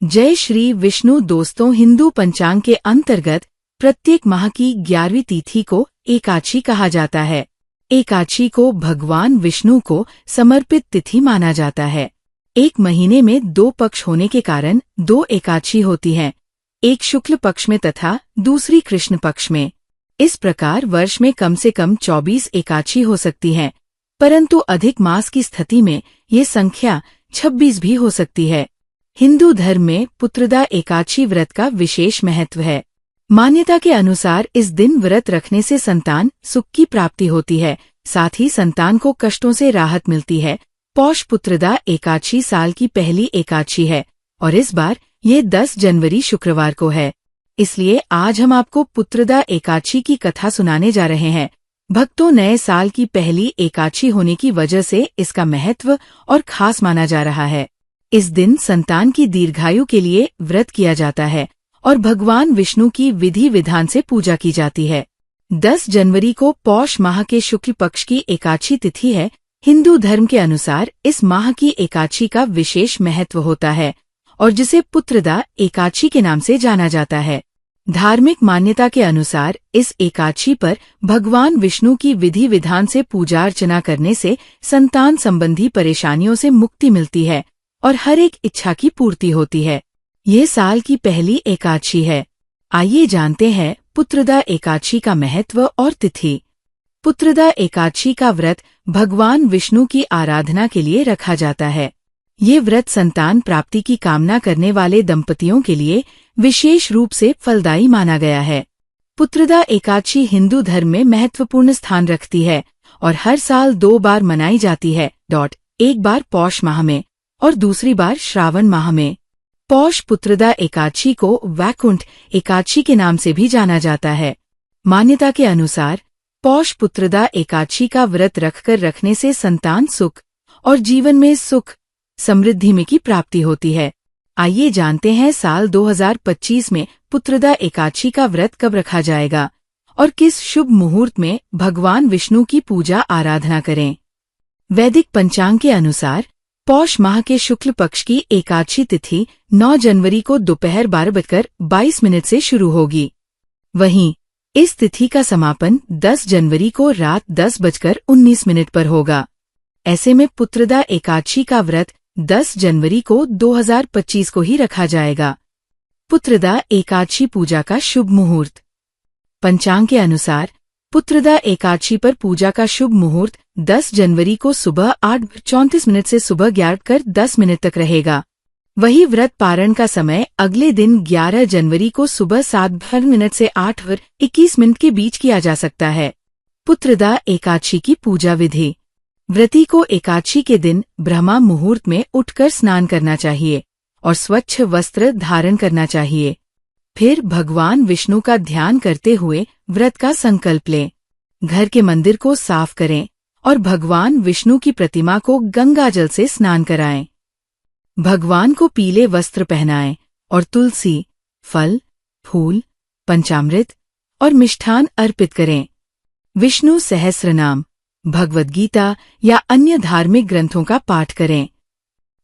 जय श्री विष्णु। दोस्तों, हिंदू पंचांग के अंतर्गत प्रत्येक माह की 11वीं तिथि को एकादशी कहा जाता है। एकादशी को भगवान विष्णु को समर्पित तिथि माना जाता है। एक महीने में 2 पक्ष होने के कारण 2 एकादशी होती हैं, एक शुक्ल पक्ष में तथा दूसरी कृष्ण पक्ष में। इस प्रकार वर्ष में कम से कम 24 एकादशी हो सकती हैं, परंतु अधिक मास की स्थिति में ये संख्या 26 भी हो सकती है। हिंदू धर्म में पुत्रदा एकादशी व्रत का विशेष महत्व है। मान्यता के अनुसार इस दिन व्रत रखने से संतान सुख की प्राप्ति होती है, साथ ही संतान को कष्टों से राहत मिलती है। पौष पुत्रदा एकादशी साल की पहली एकादशी है और इस बार ये 10 जनवरी शुक्रवार को है। इसलिए आज हम आपको पुत्रदा एकादशी की कथा सुनाने जा रहे हैं। भक्तों, नए साल की पहली एकादशी होने की वजह से इसका महत्व और खास माना जा रहा है। इस दिन संतान की दीर्घायु के लिए व्रत किया जाता है और भगवान विष्णु की विधि विधान से पूजा की जाती है। 10 जनवरी को पौष माह के शुक्ल पक्ष की एकादशी तिथि है। हिंदू धर्म के अनुसार इस माह की एकादशी का विशेष महत्व होता है और जिसे पुत्रदा एकादशी के नाम से जाना जाता है। धार्मिक मान्यता के अनुसार इस एकादशी पर भगवान विष्णु की विधि विधान से पूजा अर्चना करने से संतान संबंधी परेशानियों से मुक्ति मिलती है और हर एक इच्छा की पूर्ति होती है। ये साल की पहली एकादशी है। आइए जानते हैं पुत्रदा एकादशी का महत्व और तिथि। पुत्रदा एकादशी का व्रत भगवान विष्णु की आराधना के लिए रखा जाता है। ये व्रत संतान प्राप्ति की कामना करने वाले दंपतियों के लिए विशेष रूप से फलदायी माना गया है। पुत्रदा एकादशी हिंदू धर्म में महत्वपूर्ण स्थान रखती है और हर साल 2 बार मनाई जाती है। एक बार पौष माह में और दूसरी बार श्रावण माह में। पौष पुत्रदा एकादशी को वैकुंठ एकादशी के नाम से भी जाना जाता है। मान्यता के अनुसार पौष पुत्रदा एकादशी का व्रत रखने से संतान सुख और जीवन में सुख समृद्धि में की प्राप्ति होती है। आइए जानते हैं साल 2025 में पुत्रदा एकादशी का व्रत कब रखा जाएगा और किस शुभ मुहूर्त में भगवान विष्णु की पूजा आराधना करें। वैदिक पंचांग के अनुसार पौष माह के शुक्ल पक्ष की एकादशी तिथि 9 जनवरी को दोपहर 12:22 से शुरू होगी। वहीं इस तिथि का समापन 10 जनवरी को रात 10:19 पर होगा। ऐसे में पुत्रदा एकादशी का व्रत 10 जनवरी को 2025 को ही रखा जाएगा। पुत्रदा एकादशी पूजा का शुभ मुहूर्त। पंचांग के अनुसार पुत्रदा एकादशी पर पूजा का शुभ मुहूर्त 10 जनवरी को सुबह 8:34 से सुबह 11:10 तक रहेगा। वही व्रत पारण का समय अगले दिन 11 जनवरी को सुबह 7:00 से 8:21 के बीच किया जा सकता है। पुत्रदा एकादशी की पूजा विधि। व्रती को एकादशी के दिन ब्रह्मा मुहूर्त में उठकर स्नान करना चाहिए और स्वच्छ वस्त्र धारण करना चाहिए। फिर भगवान विष्णु का ध्यान करते हुए व्रत का संकल्प लें। घर के मंदिर को साफ करें और भगवान विष्णु की प्रतिमा को गंगा जल से स्नान कराएं। भगवान को पीले वस्त्र पहनाएं और तुलसी, फल, फूल, पंचामृत और मिष्ठान अर्पित करें। विष्णु सहस्रनाम, भगवद गीता या अन्य धार्मिक ग्रंथों का पाठ करें।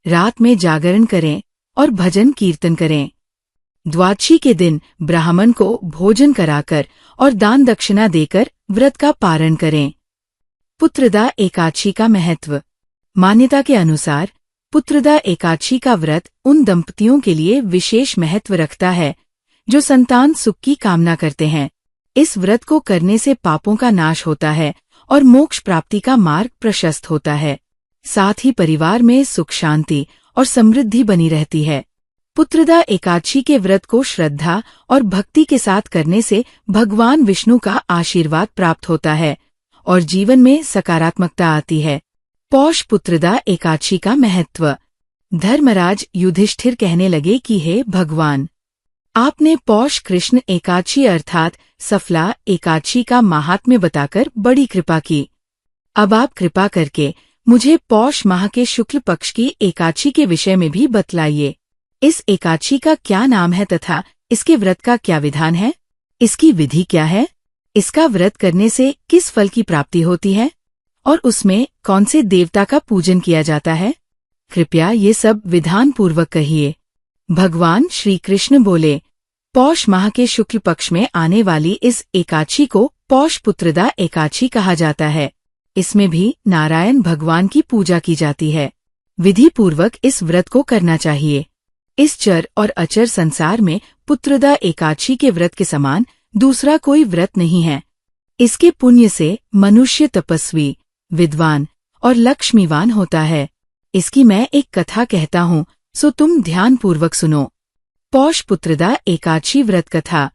रात में जागरण करें और भजन कीर्तन करें। द्वादशी के दिन ब्राह्मण को भोजन कराकर और दान दक्षिणा देकर व्रत का पारण करें। पुत्रदा एकादशी का महत्व। मान्यता के अनुसार पुत्रदा एकादशी का व्रत उन दंपतियों के लिए विशेष महत्व रखता है जो संतान सुख की कामना करते हैं। इस व्रत को करने से पापों का नाश होता है और मोक्ष प्राप्ति का मार्ग प्रशस्त होता है। साथ ही परिवार में सुख शांति और समृद्धि बनी रहती है। पुत्रदा एकादशी के व्रत को श्रद्धा और भक्ति के साथ करने से भगवान विष्णु का आशीर्वाद प्राप्त होता है और जीवन में सकारात्मकता आती है। पौष पुत्रदा एकादशी का महत्व। धर्मराज युधिष्ठिर कहने लगे कि हे भगवान, आपने पौष कृष्ण एकादशी अर्थात सफला एकादशी का महात्म्य बताकर बड़ी कृपा की। अब आप कृपा करके मुझे पौष माह के शुक्ल पक्ष की एकादशी के विषय में भी बतलाइए। इस एकादशी का क्या नाम है तथा इसके व्रत का क्या विधान है? इसकी विधि क्या है? इसका व्रत करने से किस फल की प्राप्ति होती है और उसमें कौन से देवता का पूजन किया जाता है? कृपया ये सब विधान पूर्वक कहिए। भगवान श्री कृष्ण बोले, पौष माह के शुक्ल पक्ष में आने वाली इस एकादशी को पौष पुत्रदा एकादशी कहा जाता है। इसमें भी नारायण भगवान की पूजा की जाती है। विधि पूर्वक इस व्रत को करना चाहिए। इस चर और अचर संसार में पुत्रदा एकादशी के व्रत के समान दूसरा कोई व्रत नहीं है। इसके पुण्य से मनुष्य तपस्वी, विद्वान और लक्ष्मीवान होता है। इसकी मैं एक कथा कहता हूँ, सो तुम ध्यानपूर्वक सुनो। पौष पुत्रदा एकादशी व्रत कथा।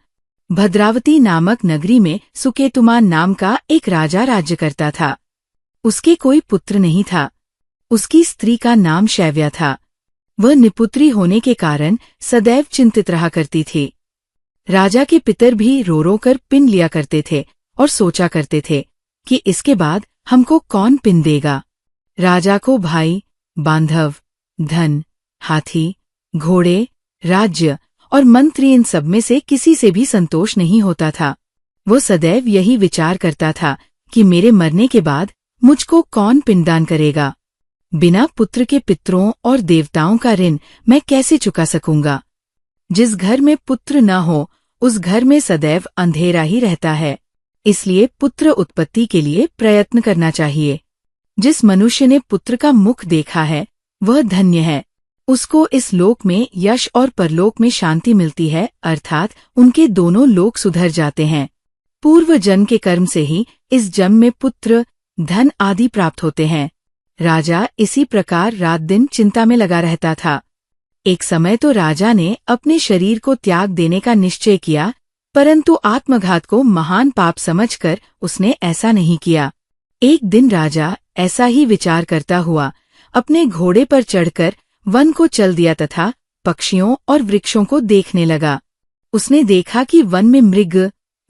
भद्रावती नामक नगरी में सुकेतुमान नाम का एक राजा राज्य करता था। उसके कोई पुत्र नहीं था। उसकी स्त्री का नाम शैव्या था। वह निपुत्री होने के कारण सदैव चिंतित रहा करती थी। राजा के पितर भी रो रो कर पिन लिया करते थे और सोचा करते थे कि इसके बाद हमको कौन पिन देगा। राजा को भाई, बांधव, धन, हाथी, घोड़े, राज्य और मंत्री इन सब में से किसी से भी संतोष नहीं होता था। वो सदैव यही विचार करता था कि मेरे मरने के बाद मुझको कौन पिंडदान करेगा। बिना पुत्र के पितरों और देवताओं का ऋण मैं कैसे चुका सकूंगा। जिस घर में पुत्र न हो उस घर में सदैव अंधेरा ही रहता है। इसलिए पुत्र उत्पत्ति के लिए प्रयत्न करना चाहिए। जिस मनुष्य ने पुत्र का मुख देखा है वह धन्य है। उसको इस लोक में यश और परलोक में शांति मिलती है, अर्थात उनके दोनों लोक सुधर जाते हैं। पूर्व जन्म के कर्म से ही इस जन्म में पुत्र, धन आदि प्राप्त होते हैं। राजा इसी प्रकार रात दिन चिंता में लगा रहता था। एक समय तो राजा ने अपने शरीर को त्याग देने का निश्चय किया, परंतु आत्मघात को महान पाप समझकर उसने ऐसा नहीं किया। एक दिन राजा ऐसा ही विचार करता हुआ अपने घोड़े पर चढ़कर वन को चल दिया तथा पक्षियों और वृक्षों को देखने लगा। उसने देखा कि वन में मृग,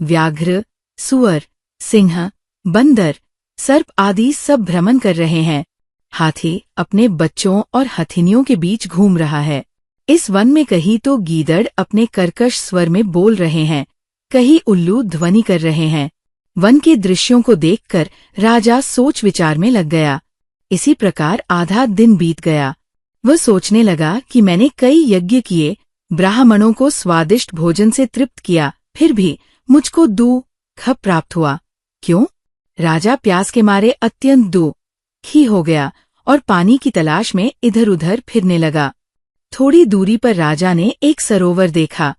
व्याघ्र, सुअर, सिंह, बंदर, सर्प आदि सब भ्रमण कर रहे हैं। हाथी अपने बच्चों और हथिनियों के बीच घूम रहा है। इस वन में कहीं तो गीदड़ अपने कर्कश स्वर में बोल रहे हैं, कहीं उल्लू ध्वनि कर रहे हैं। वन के दृश्यों को देखकर राजा सोच विचार में लग गया। इसी प्रकार आधा दिन बीत गया। वह सोचने लगा कि मैंने कई यज्ञ किए, ब्राह्मणों को स्वादिष्ट भोजन से तृप्त किया, फिर भी मुझको दुख प्राप्त हुआ। क्यों? राजा प्यास के मारे अत्यंत दुखी हो गया और पानी की तलाश में इधर उधर फिरने लगा। थोड़ी दूरी पर राजा ने एक सरोवर देखा।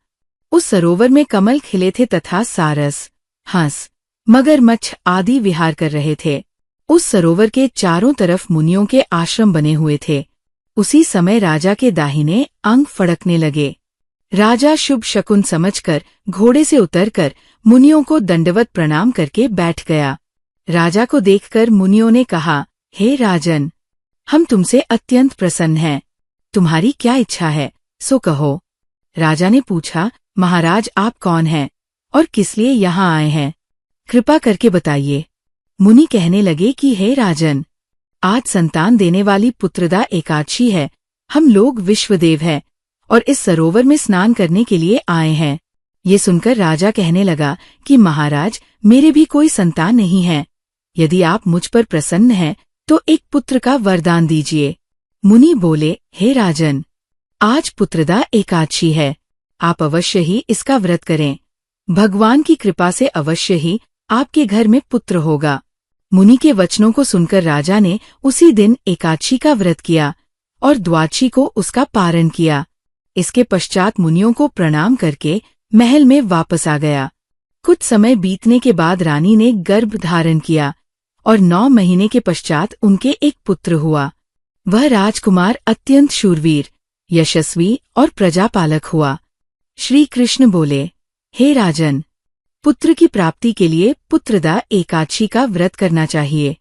उस सरोवर में कमल खिले थे तथा सारस, हंस, मगरमच्छ आदि विहार कर रहे थे। उस सरोवर के चारों तरफ मुनियों के आश्रम बने हुए थे। उसी समय राजा के दाहिने अंग फड़कने लगे। राजा शुभ शकुन समझकर घोड़े से उतरकर मुनियों को दंडवत प्रणाम करके बैठ गया। राजा को देखकर मुनियों ने कहा, हे राजन, हम तुमसे अत्यंत प्रसन्न हैं। तुम्हारी क्या इच्छा है, सो कहो। राजा ने पूछा, महाराज आप कौन हैं और किस लिए यहाँ आए हैं? कृपा करके बताइए। मुनि कहने लगे कि हे राजन, आज संतान देने वाली पुत्रदा एकादशी है। हम लोग विश्वदेव हैं और इस सरोवर में स्नान करने के लिए आए हैं। ये सुनकर राजा कहने लगा कि महाराज, मेरे भी कोई संतान नहीं है। यदि आप मुझ पर प्रसन्न हैं तो एक पुत्र का वरदान दीजिए। मुनि बोले, हे राजन, आज पुत्रदा एकादशी है। आप अवश्य ही इसका व्रत करें। भगवान की कृपा से अवश्य ही आपके घर में पुत्र होगा। मुनि के वचनों को सुनकर राजा ने उसी दिन एकादशी का व्रत किया और द्वादशी को उसका पारण किया। इसके पश्चात मुनियों को प्रणाम करके महल में वापस आ गया। कुछ समय बीतने के बाद रानी ने गर्भ धारण किया और 9 महीने के पश्चात उनके एक पुत्र हुआ। वह राजकुमार अत्यंत शूरवीर, यशस्वी और प्रजापालक हुआ। श्री कृष्ण बोले, हे राजन, पुत्र की प्राप्ति के लिए पुत्रदा एकादशी का व्रत करना चाहिए।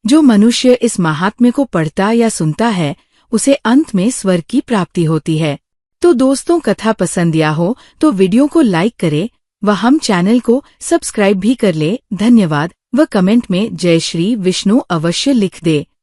जो मनुष्य इस महात्म्य को पढ़ता या सुनता है उसे अंत में स्वर्ग की प्राप्ति होती है। तो दोस्तों, कथा पसंद आया हो तो वीडियो को लाइक करे व हम चैनल को सब्सक्राइब भी कर ले। धन्यवाद। व कमेंट में जय श्री विष्णु अवश्य लिख दे।